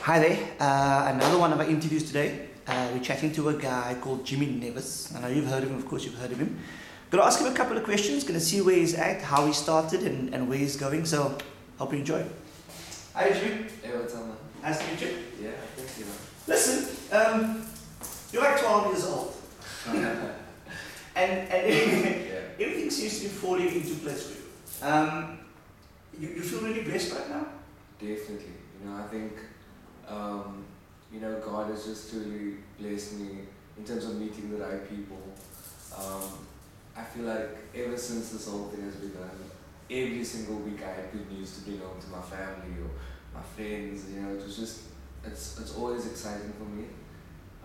Hi there, another one of our interviews today. We're chatting to a guy called Jimmy Nevis. I know you've heard of him, of course you've heard of him. Gonna ask him a couple of questions, gonna see where he's at, how he started and where he's going, so hope you enjoy. Hi Jimmy. Hey, what's up, man? Nice to meet you. Yeah, thank you, man. Listen, you're like 12 years old. and Yeah. everything seems to be falling into place for you. You feel really blessed right now? Definitely. I think, God has just really blessed me in terms of meeting the right people. I feel like ever since this whole thing has begun, every single week I had good news to bring home to my family or my friends. It was just, it's always exciting for me.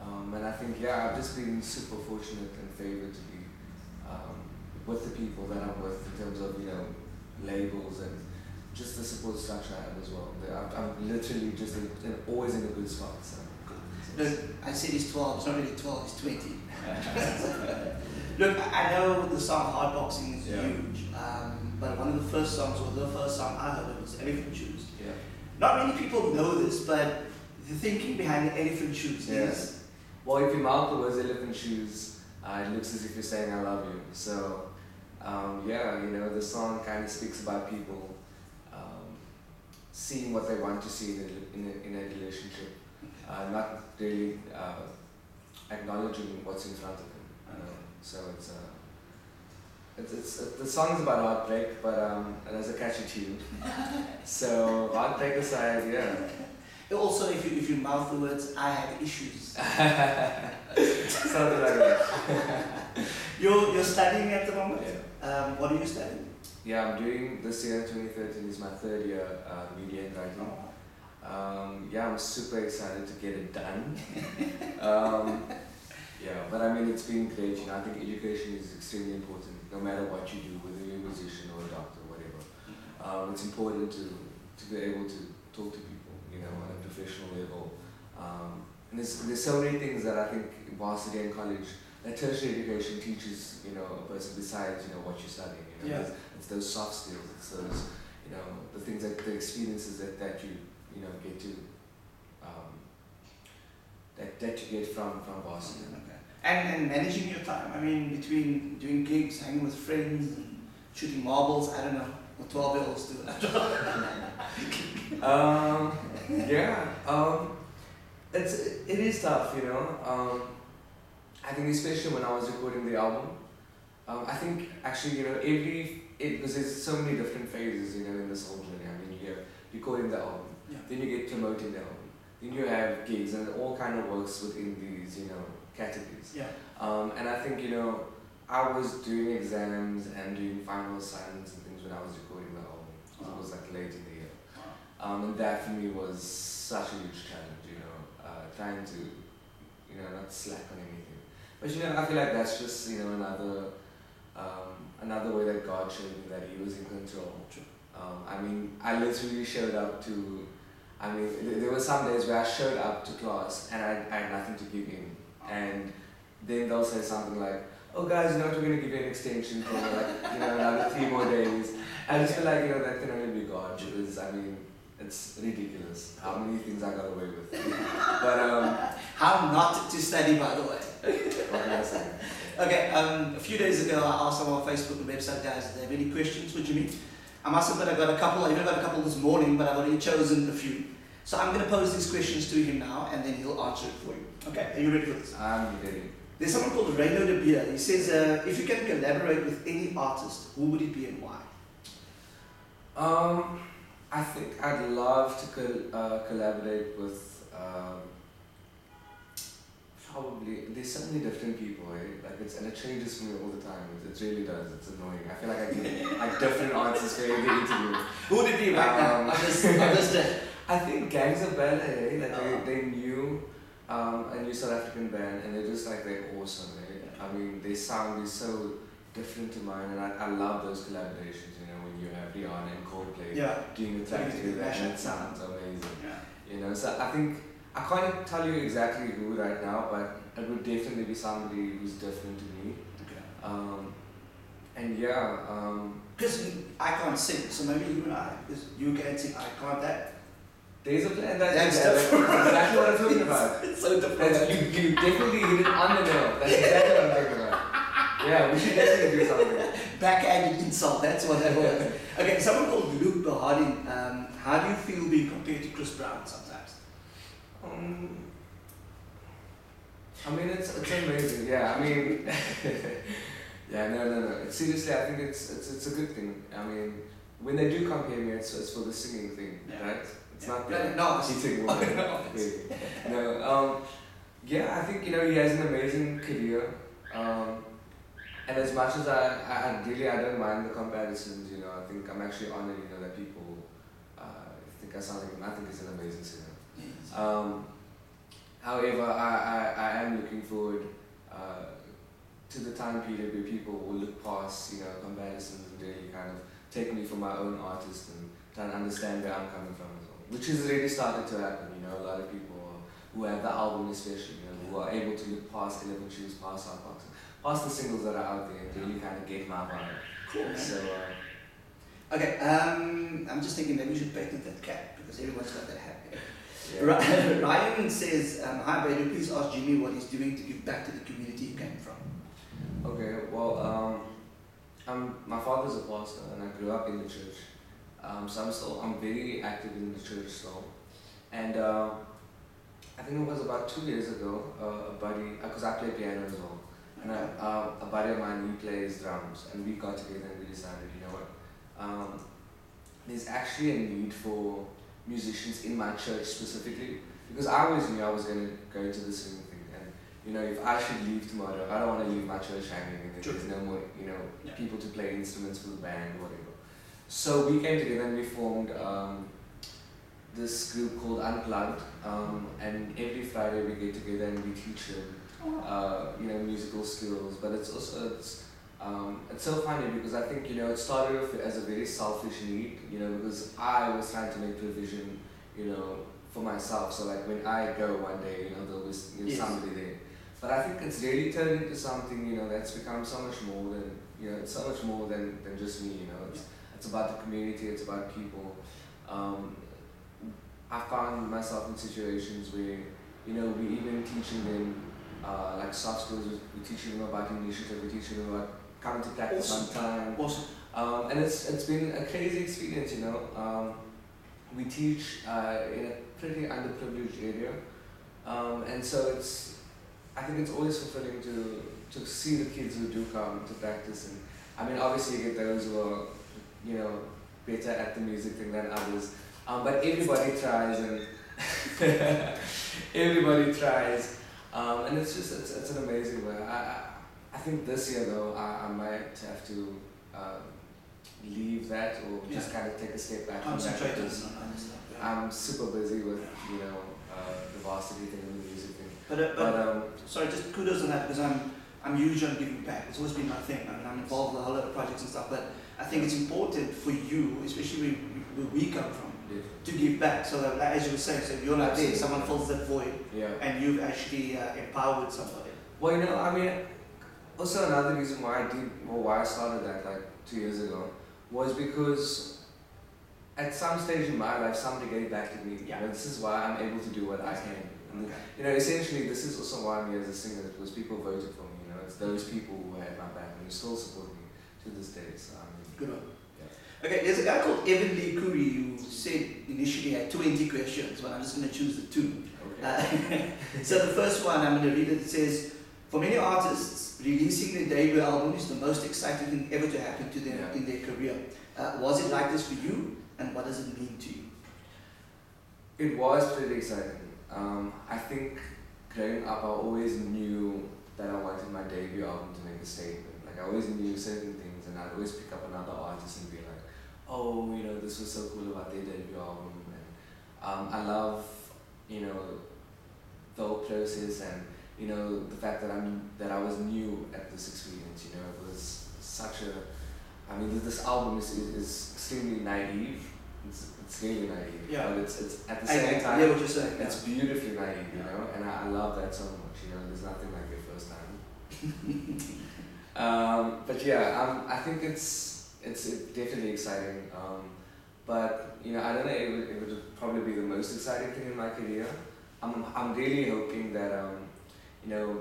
And I think, I've just been super fortunate and favored to be with the people that I'm with in terms of, labels and just the support structure I have as well. I'm literally just always in a good spot. So. Look, I said he's 12, it's not really 12, he's 20. Look, I know the song Hard Boxing is huge, but one of the first songs, or the first song I heard was Elephant Shoes. Yeah. Not many people know this, but the thinking behind the Elephant Shoes is... Well, if you mouth the words elephant shoes, it looks as if you're saying I love you. So, the song kind of speaks about people seeing what they want to see in a relationship, not really acknowledging what's in front of them. So it's the song's about heartbreak, but it has a catchy tune. So heartbreak aside, Also, if you mouth the words, I have issues. Something like that. You're studying at the moment? Yeah. What are you studying? Yeah, I'm doing this year, 2013 is my third year media and writing. I'm super excited to get it done. But I mean, it's been great. I think education is extremely important, no matter what you do, whether you're a musician or a doctor or whatever. It's important to be able to talk to people, on a professional level. And there's so many things that I think varsity and college, that tertiary education teaches, a person besides, what you're studying. It's those soft skills, it's those, the things the experiences that you, get to, that you get from varsity. Okay. And managing your time, I mean, between doing gigs, hanging with friends, and shooting marbles, I don't know, what 12-year-olds do. It is tough, I think especially when I was recording the album, I think actually, because there's so many different phases, in this whole journey. I mean, you have recording the album, then you get promoting the album, then you have gigs, and it all kind of works within these, categories. Yeah. And I think, I was doing exams and doing final assignments and things when I was recording the album. It was like late in the year. And that for me was such a huge challenge, trying to, not slack on anything. But I feel like that's just, another way that God showed me that He was in control. I mean, I literally showed up to, there were some days where I showed up to class and I had nothing to give in. And then they'll say something like, oh guys, we're going to give you an extension for another 3 more days. I just feel like, that can only be God, because, it's ridiculous how many things I got away with. But how not to study, by the way. What can I say? Okay, a few days ago I asked some of our Facebook and website guys if they have any questions for Jimmy. I must admit I got a couple, I even got a couple this morning, but I've already chosen a few. So I'm going to pose these questions to him now, and then he'll answer it for you. Okay, are you ready for this? I'm ready. There's someone called Reno De Beer. He says, if you can collaborate with any artist, who would it be and why? I think I'd love to collaborate with probably, there's so many different people, and it changes for me all the time. It really does. It's annoying. I feel like I get different answers for every interview. Who would it be right now on this day? I think Gangs of Ballet, they knew a new South African band, and they're just they're awesome. I mean, their sound is so different to mine, and I love those collaborations. When you have Rihanna and Coldplay doing a track together, and it sounds amazing. So I think I can't tell you exactly who right now, but it would definitely be somebody who's different to me. Okay. And because I can't sing, so maybe you and I, because you can sing, I can't that. There's a plan. That's That's exactly what I'm talking about. It's so different. You definitely hit it on the nail. That's exactly what I'm talking about. Yeah, we should definitely do something. Backhanded insult, that's what that was. Okay, someone called Luke Bahadin, how do you feel being compared to Chris Brown sometimes? I mean, it's amazing. Yeah, I mean, yeah, no. Seriously, I think it's a good thing. I mean, when they do compare me, it's for the singing thing, right? It's not the cheating woman. No, yeah, I think he has an amazing career. And as much as I don't mind the comparisons, I think I'm actually honored, that people think I sound like him. I think he's an amazing singer. Yes. However, I am looking forward to the time period where people will look past, comparisons and really kind of take me for my own artist and try and understand where I'm coming from as well. Which has already started to happen, a lot of people who have the album especially, who are able to look past 11 Shoes, past Hotbox, past the singles that are out there and really kind of get my vibe. Cool, man. So, okay, I'm just thinking maybe we should patent that cap because everyone's got that hat. yeah. Ryan says, hi Baydu, please ask Jimmy what he's doing to give back to the community he came from. Okay, well, my father's a pastor and I grew up in the church. So I'm very active in the church still. And I think it was about 2 years ago, a buddy, because I play piano as well, and a buddy of mine, he plays drums, and we got together and we decided, there's actually a need for musicians in my church specifically, because I always knew I was going to go into the singing thing, and if I should leave tomorrow, I don't want to leave my church hanging, and there's no more, people to play instruments for the band or whatever. So we came together and we formed this group called Unplugged, and every Friday we get together and we teach them, musical skills. But it's also it's so funny because I think it started off as a very selfish need, because I was trying to make provision, for myself. So like when I go one day, there'll be somebody there. But I think it's really turned into something, that's become so much more than it's so much more than just me. It's about the community. It's about people. I found myself in situations where, we even teaching them, like soft skills, we're teaching them about initiative, we're teaching them about coming to practice on time. Awesome. And it's been a crazy experience, We teach in a pretty underprivileged area. And so I think it's always fulfilling to see the kids who do come to practice. And I mean, obviously you get those who are, better at the music thing than others. But everybody tries and everybody tries. And it's an amazing way. I think this year though, I might have to leave that or just kind of take a step back from that because I'm super busy with, the varsity thing and the music thing. But sorry, just kudos on that because I'm huge on giving back. It's always been my thing. I mean, I'm involved with a whole lot of projects and stuff, but I think it's important for you, especially where we come from, to give back. So that, as you were saying, so if you're not there, someone fills that void, and you've actually empowered somebody. Well, I mean, also another reason why I started that like 2 years ago was because at some stage in my life, somebody gave back to me. This is why I'm able to do what I can. And, essentially, this is also why I'm here as a singer, because people voted for me. It's those people who had my back and who still support me to this day. So, good one. Okay, there's a guy called Evan Lee Curry who said initially had 20 questions, but I'm just going to choose the 2. Okay. So the first one, I'm going to read it. It says, for many artists, releasing their debut album is the most exciting thing ever to happen to them in their career. Was it like this for you, and what does it mean to you? It was pretty exciting. I think growing up, I always knew that I wanted my debut album to make a statement. Like I always knew certain things, and I'd always pick up another artist and be like, oh, this was so cool about their debut album. And I love, the whole process and, the fact that I was new at this experience. It was such this album is extremely naive. It's really naive, but it's at the same time, what you're saying, it's beautifully naive, and I love that so much. There's nothing like your first time. But I think it's definitely exciting. But I don't know if it would probably be the most exciting thing in my career. I'm really hoping that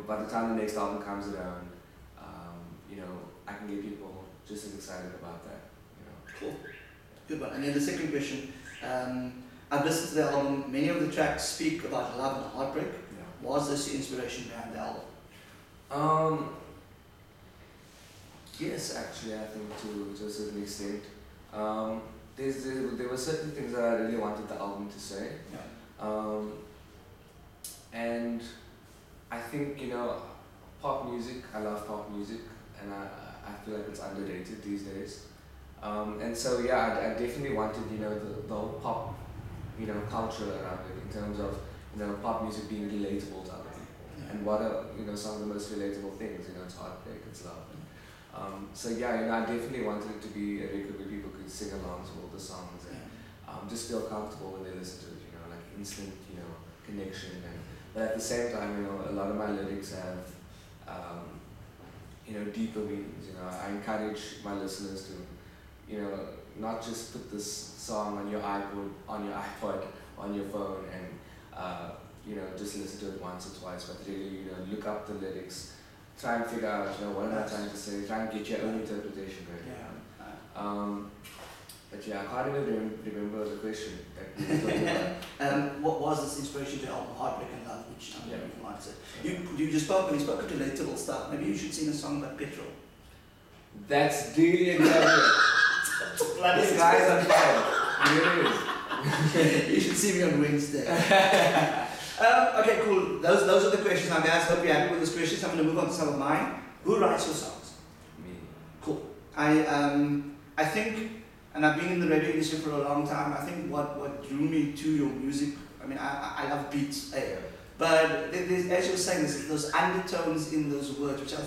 by the time the next album comes around, I can get people just as excited about that. Cool. Good one. And then the second question, I've listened to the album, many of the tracks speak about love and heartbreak. Yeah. Was this the inspiration behind the album? Yes, actually, I think to a certain extent. There were certain things that I really wanted the album to say. Yeah. And I think, pop music, I love pop music, and I feel like it's underrated these days. And so, yeah, I definitely wanted, the whole pop, culture around it in terms of, pop music being relatable to other people. Yeah. And what are, some of the most relatable things, it's heartbreak, it's love. So yeah, I definitely wanted it to be a record where people could sing along to all the songs and just feel comfortable when they listen to it, like instant, connection. But at the same time, a lot of my lyrics have, deeper meanings. I encourage my listeners to, not just put this song on your iPod, on your phone, and just listen to it once or twice, but really, look up the lyrics. Try and figure out, what am I trying to say? Try and get your own interpretation right. Yeah. But yeah, I can't even remember the question that we were talking about. What was this inspiration to the album Heartbreak and Love, which Yeah. you answered? You spoke of relatable stuff. Maybe you should sing a song about petrol. That's really exciting. This guy's on fire. He really is. You should see me on Wednesday. Okay, cool. Those are the questions now, guys. Hope you're happy with those questions. I'm going to move on to some of mine. Who writes your songs? Me. Cool. I think, and I've been in the radio industry for a long time, I think what drew me to your music, I love beats, but there's, as you were saying, there's those undertones in those words, which I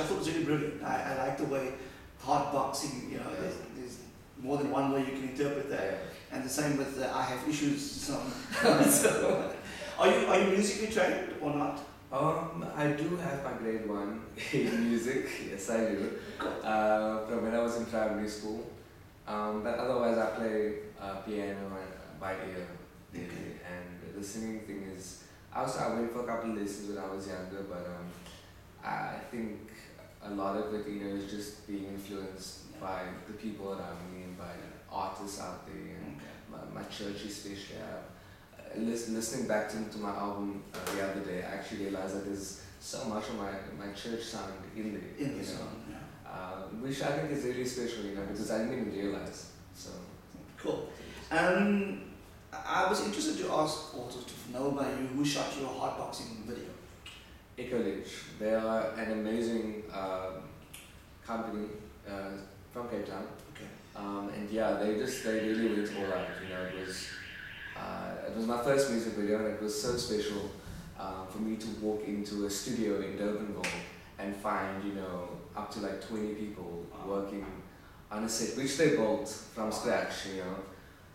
thought was really brilliant. I like the way hard boxing, there's more than one way you can interpret that. Yeah. And the same with I Have Issues song. So, are you musically trained or not? I do have my grade 1 in music, yes I do, from when I was in primary school. But otherwise I play piano by ear, really. And the singing thing is, I went for a couple of lessons when I was younger, but I think a lot of it, is just being influenced by the people around me and by artists out there, and my church especially. Listening back to my album the other day, I actually realized that there's so much of my church sound in there. In the song, which I think is really special, because I didn't even realize. So cool. I was interested to ask, or to know by you, who shot your hardboxing video? Ecology. They are an amazing company from Cape Town. Okay. And yeah, they really went all out. It was my first music video, and it was so special for me to walk into a studio in Durbanville and find up to like 20 people working on a set which they built from scratch.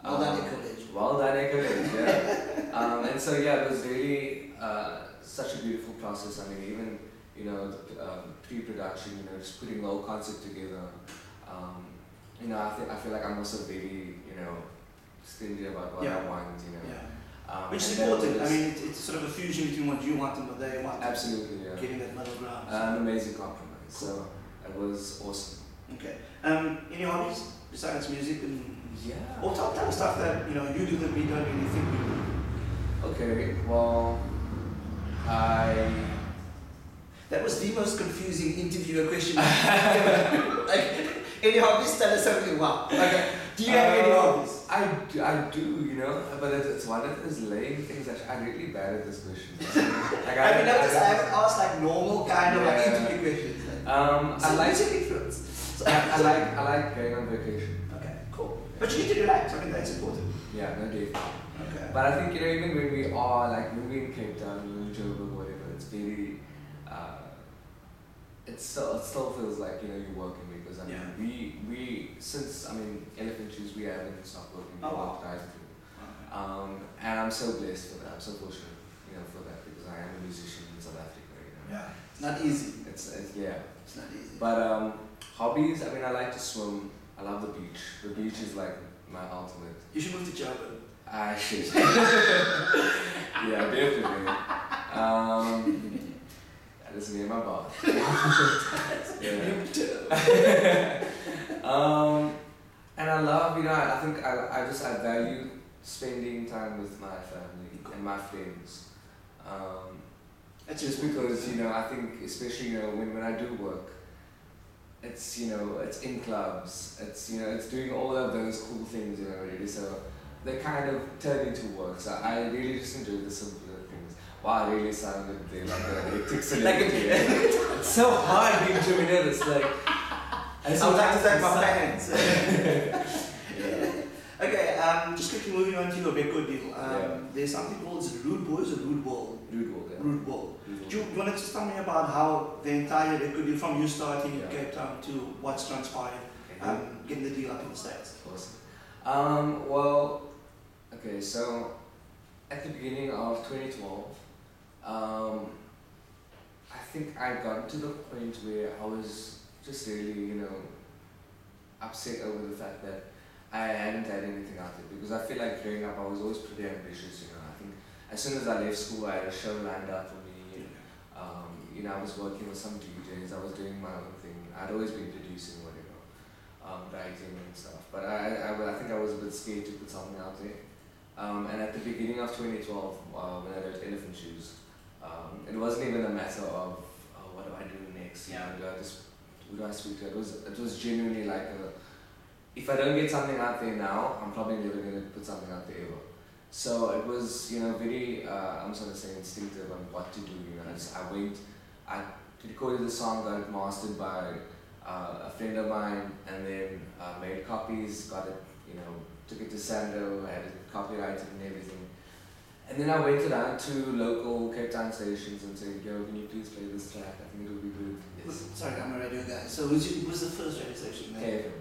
Well done, Ecology. Well done, Ecology. Yeah. And so yeah, it was really such a beautiful process. Even the pre-production, just putting the whole concept together. I feel like I'm also very, stingy about what I want, Which is important. It's sort of a fusion between what you want and what they want. Absolutely, yeah. Getting that middle ground. An amazing compromise. Cool. So it was awesome. Okay. Any hobbies besides music and? Yeah. Or tell us stuff that you do that we don't really think we do. Okay. Well, That was the most confusing interviewer question. Any hobbies? Tell us something. Wow. Okay. Do you have any hobbies? I do, but it's one of those lame things that I'm really bad at this question. I haven't asked like normal kind of like interview questions. I like influence. So, I like going on vacation. Okay, cool. But you need to relax. That's important. Yeah, no definitely. Okay. But I think even when we are when we're in Cape Town, in Joburg, whatever, it's very. It still feels like you're working, because we since Elephant Shoes, we haven't stopped working. We work right through. And I'm so blessed for that. I'm so fortunate for that, because I am a musician in South Africa. Yeah, it's not easy. It's not easy. But hobbies, I like to swim. I love the beach. The beach is like my ultimate. You should move to Joburg. Ah, shit. Yeah, definitely. That is near my bar. And I love, I think I value spending time with my family and my friends. Just because, I think especially, when I do work, it's, it's in clubs, it's doing all of those cool things, really. So they kind of turn into work. So I really just enjoy the simpler things. Wow, I really sounded there like a hectic celebrity. It's so hard being Jimmy Nevis. Like, I would like to thank my fans. Okay, just quickly moving on to your record deal. There's something called Rude Boys or Rude Wall? Rude Wall, yeah. Rude Wall. Do you want to just tell me about how the entire record deal, from you starting in Cape Town to what's transpired, getting the deal up in the States? Awesome. Well, okay, so at the beginning of 2012, I think I got to the point where I was just really, upset over the fact that I hadn't had anything out there, because I feel like growing up I was always pretty ambitious. I think as soon as I left school I had a show lined up for me. I was working with some DJs, I was doing my own thing. I'd always been producing whatever, writing and stuff. But I think I was a bit scared to put something out there. And at the beginning of 2012, when I wrote Elephant Shoes, it wasn't even a matter of what do I do next? Who do I speak to? It was genuinely like if I don't get something out there now, I'm probably never going to put something out there ever. So it was, very, I'm sort of saying instinctive on what to do. I recorded the song, got it mastered by a friend of mine, and then made copies, got it, took it to Sando, had it copyrighted and everything. And then I went down to local Cape Town stations and said, yo, can you please play this track? I think it'll be good. Yes. Sorry, I'm a radio guy. So who's the first radio station? KFM.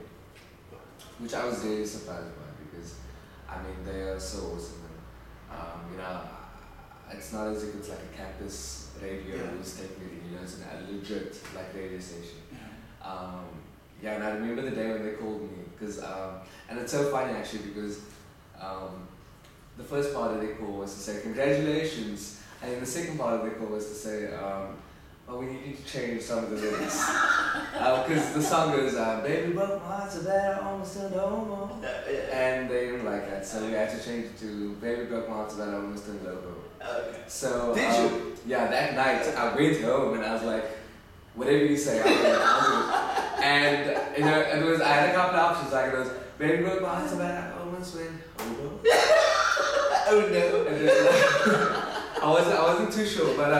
Which I was really surprised by, because, they are so awesome. It's not as if it's like a campus radio who's taking it, it's a legit radio station. And I remember the day when they called me, because, and it's so funny actually, because the first part of their call was to say congratulations, and then the second part of their call was to say, we need to change some of the lyrics. Because the song goes, baby broke my heart so bad I almost turned homo. And they didn't like that, so we had to change it to baby broke my heart so bad I almost turned loco. So, did you? Yeah, that night I went home and I was like, whatever you say, I'll do it. And, it was, I had a couple of options, like it was, baby broke my heart so bad I almost went homo. Oh no. And then, I wasn't too sure, but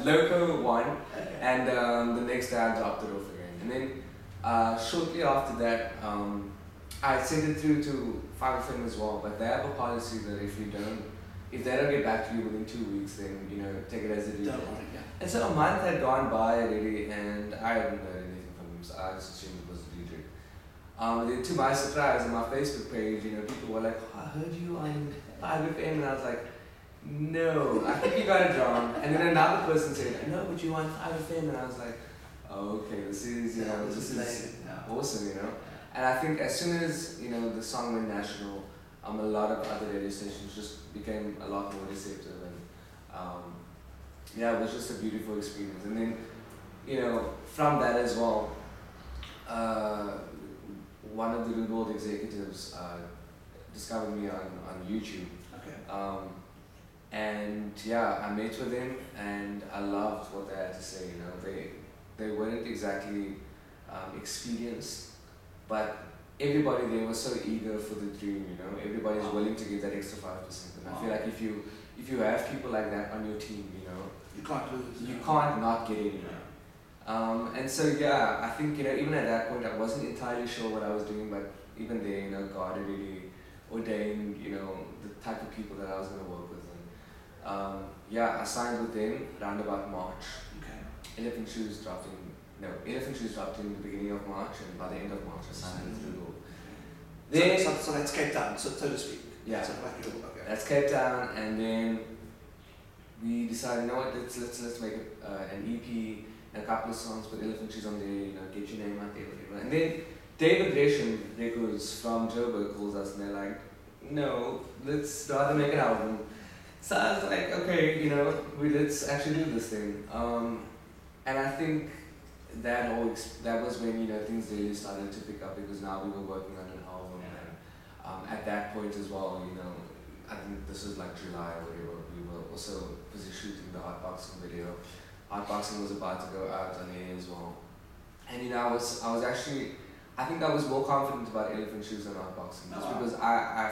Loco won, and the next day I dropped it off again. And then shortly after that, I sent it through to 5FM as well, but they have a policy that if they don't get back to you within 2 weeks, then take it as it is. And so a month had gone by already, and I hadn't heard anything from them, so I just assumed it was a DJ. Then to my surprise, on my Facebook page, people were like, oh, I heard you on 5FM, and I was like, no, I think you got it wrong. And then another person said, no, but you want 5FM, and I was like, oh, okay, this is, this is awesome, And I think as soon as, the song went national, a lot of other radio stations just became a lot more receptive, and it was just a beautiful experience. And then, from that as well, one of the Rude World executives discovered me on YouTube. Okay. And I met with them, and I loved what they had to say. They weren't exactly experienced, but everybody there was so eager for the dream. Everybody's willing to give that extra 5%. And I feel like if you have people like that on your team, you can't lose. You can't not get anywhere. And so I think even at that point I wasn't entirely sure what I was doing, but even there, God had really ordained the type of people that I was going to work with. I signed with them around about March. Okay. Elephant Shoes dropped in the beginning of March, and by the end of March I signed with Google. So that's Cape Town, so to speak. Yeah. So okay. That's Cape Town, and then we decided, let's make an EP and a couple of songs, put Elephant Shoes on there, get your name out there, whatever. And then David Gresham Records from Joburg calls us and they're like, no, let's rather make an album. So I was like, okay, let's actually do this thing. And I think that was when things really started to pick up because now we were working on an album. And at that point as well, I think this was like July or whatever. We were also busy shooting the Hotboxing video. Hotboxing was about to go out on air as well. And I was actually, I think I was more confident about Elephant Shoes than Hotboxing, just because I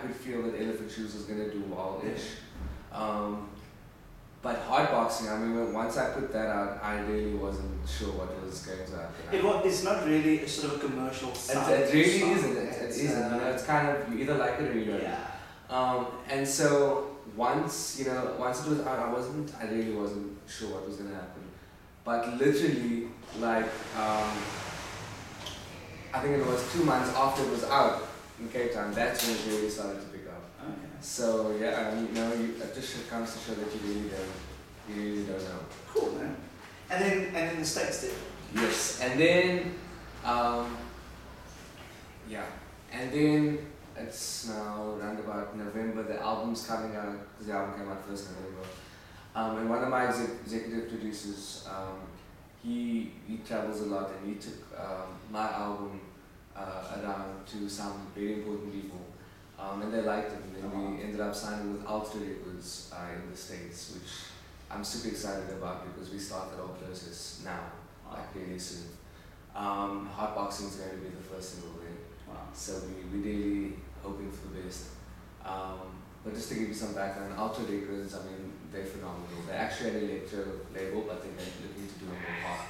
could feel that Elephant Shoes was gonna do well-ish. But Hotboxing, I mean, once I put that out, I really wasn't sure what was going to happen. It's not really a sort of a commercial sound. It really isn't. It isn't. It's kind of, you either like it or you don't. Yeah. And so once it was out, I really wasn't sure what was going to happen. But literally, like, I think it was 2 months after it was out in Cape Town, that's when it really started to pick up. Okay. So yeah, it just comes to show that you really don't know. Cool, man. And then the States did. Yes, and then and then it's now around about November. The album's coming out because the album came out first November. And one of my executive producers, he travels a lot, and he took my album around to some very important people. And they liked it, and then we ended up signing with Alter Records in the States, which I'm super excited about because we start that whole process now, like really soon. Hotboxing is going to be the first single there, so we're really hoping for the best. But just to give you some background, Alter Records, I mean, they're phenomenal. They're actually an electro label, but they're looking to do a more pop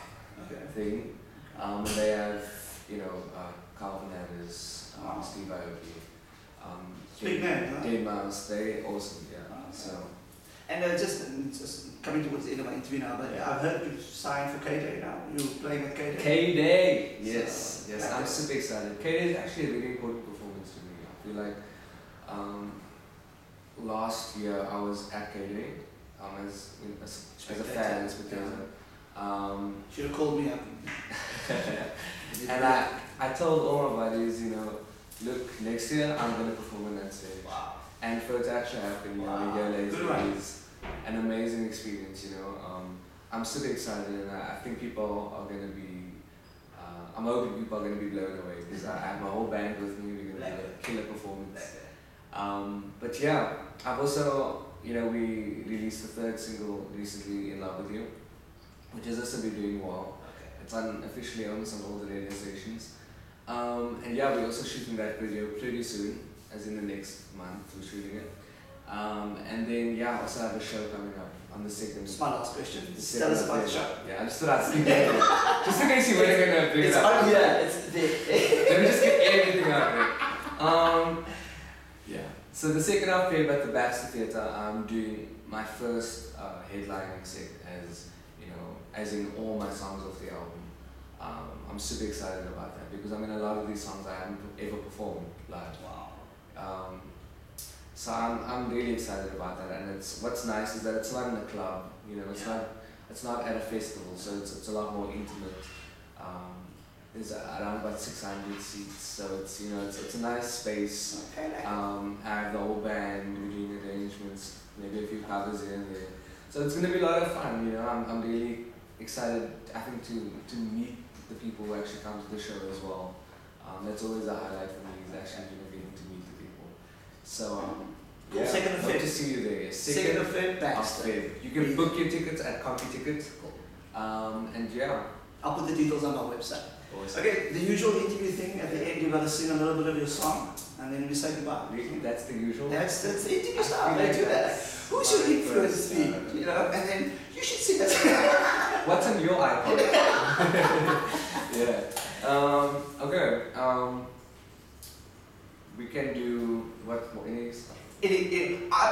thing. And they have, Calvin Harris, Steve Aoki. Big name, huh? Dave Mouse, they're awesome, yeah. So. And just coming towards the end of my interview now, but I've heard you've signed for K-Day now. You're playing at K-Day? K-Day! Yes, I'm super excited. K-Day is actually a really important performance to me. I feel like last year I was at K-Day as a fan, as spectator. Should have called me up. And I told all my buddies, look, next year I'm going to perform on that stage. Wow. And for it to actually happen, a year later is an amazing experience, I'm super excited, and I think people are going to be, I'm hoping people are going to be blown away because I have my whole band with me. We're going to do a killer performance. But yeah, I've also, we released the third single recently, In Love With You, which has also been doing well. It's officially on all the radio stations. And yeah, we're also shooting that video pretty soon, as in the next month we're shooting it. And then I also have a show coming up on the 2nd. It's my last question. Tell us about the show. Yeah, I just thought I'd sneak it in. Just in case you weren't going to bring it up. It's there. Let me just get everything out there. So the 2nd of February at the Baxter Theatre, I'm doing my first headlining set as in all my songs off the album. I'm super excited about that because a lot of these songs I haven't ever performed live. Wow. So I'm really excited about that, and what's nice is that it's not in a club, it's not at a festival, so it's a lot more intimate. There's around about 600 seats, so it's a nice space. Okay. I have the whole band, we're doing arrangements, maybe a few covers here and there. So it's going to be a lot of fun, I'm really excited, I think, to meet the people who actually come to the show as well. That's always a highlight for me, is actually getting to meet the people. So, cool. 2nd of hope Feb. to see you there. 2nd of Feb, Baxter. You can book your tickets at CompuTicket. Cool. And I'll put the details on my website. Awesome. Okay, the usual interview thing at the end, you've got to sing a little bit of your song, and then we say goodbye. Really? That's the usual? That's the interview style. They do that. Who's your influence me? And then you should sing that. What's on your iPod? Okay. We can do any stuff. I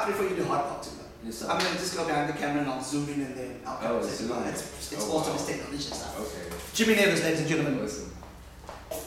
prefer you do Hotboxing. Yes, I'm going to just go behind the camera and I'll zoom in and then I'll come and say zoom. goodbye. It's also this technology stuff. Okay. Jimmy Nevis, ladies and gentlemen. Listen. Okay.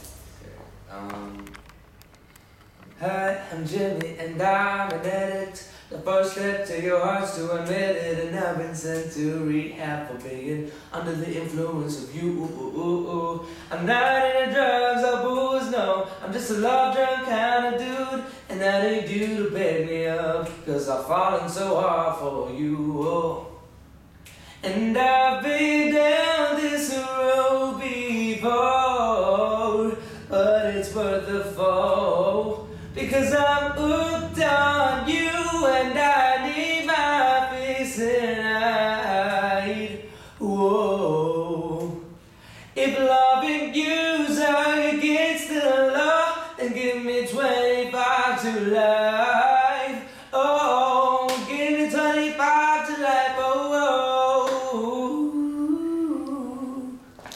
Hi, I'm Jimmy and I'm an addict. The first step to your heart's to admit it, and I've been sent to rehab for being under the influence of you. I'm not into drugs or booze, no. I'm just a love drunk kind of dude, and I need you to back me up, 'cause I've fallen so hard for you. And I've been down this road before, but it's worth the fall, because I'm hooked on you, and I need my fix tonight. Whoa. If loving you's against the law, then give me 25 to life. Oh, give me 25 to life.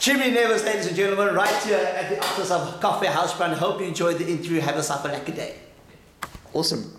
Jimmy Nevis, ladies and gentlemen, right here at the office of Coffee House Brand. Hope you enjoyed the interview. Have yourself a lucky day. Awesome.